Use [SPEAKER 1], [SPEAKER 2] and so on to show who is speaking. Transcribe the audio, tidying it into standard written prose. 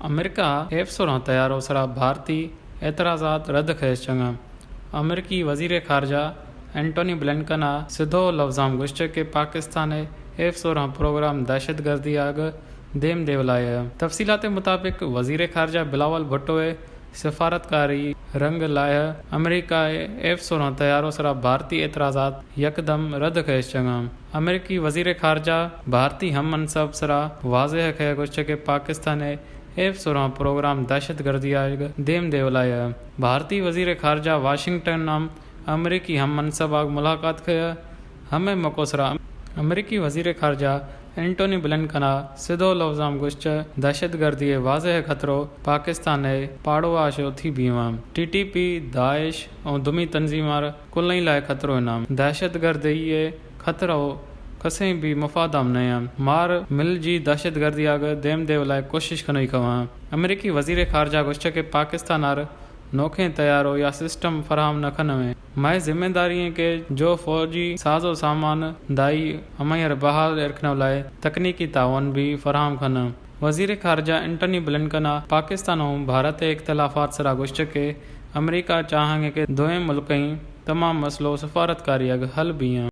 [SPEAKER 1] America F-16 तैयारों सरा भारतीय एतराज़ात रद्द कयसि चङा। अमेरिकी वज़ीर ख़ारजा एंटोनी ब्लिंकन सिधो लफ़्ज़ाम गुश्त के पाकिस्तान F-16 प्रोग्राम दहशतगर्दी आग देम देवलाया। तफ़सीलात मुताबिक वज़ीर ख़ारजा बिलावल भुट्टोए सिफारतकारी रंग लाइ अमेरिका F-16 तैयारों सरा भारतीय एतराज़ात यकदम रद्द कयसि चङा। अमेरिकी वज़ीर ख़ारजा भारतीय हम मनसब सरा वाज़ेह कया गुश्त के पाकिस्तान F-16 प्रोग्राम दहशतगर्दी आग देम देवलाया। भारतीय वज़ीर ख़ारजा वाशिंगटन नाम अमेरिकी हम मनसब आग मुलाकात कया। हमें मकोसरा अमेरिकी वज़ीर ख़ारजा एंटोनी ब्लिंकन सिधो लफ़्ज़ाम गुश्त दहशतगर्दी वाज़ेह ख़तरो पाकिस्तान पाड़ोआ शो थी बीमा। TTP दाइश और दुमी तंज़ीमार कुल्लई लाइ ख़तरो इनाम दहशतगर्दी ख़तरो कसें भी मुफादाम नया मार मिल जी दहशतगर्दी आग देम देव लाइ कोशिश कनई कवा। अमेरिकी वज़ीर ख़ारजा गुश्त के पाकिस्तान आर नोखे तैयारो या सिस्टम फराहम न खनवे मैं जिम्मेदारी के जो फौजी साजो सामान दाई अमयर बहाल रखने लाइ तकनीकी तावन भी फराहम खन। वज़ीर ख़ारजा एंटोनी ब्लिंकन पाकिस्तान और भारत इख्तलाफात सरा गुश्त के अमेरिका चाहेंगे के दोए मुल्कई तमाम मसलो सफारतकारी अग हल भी हैं।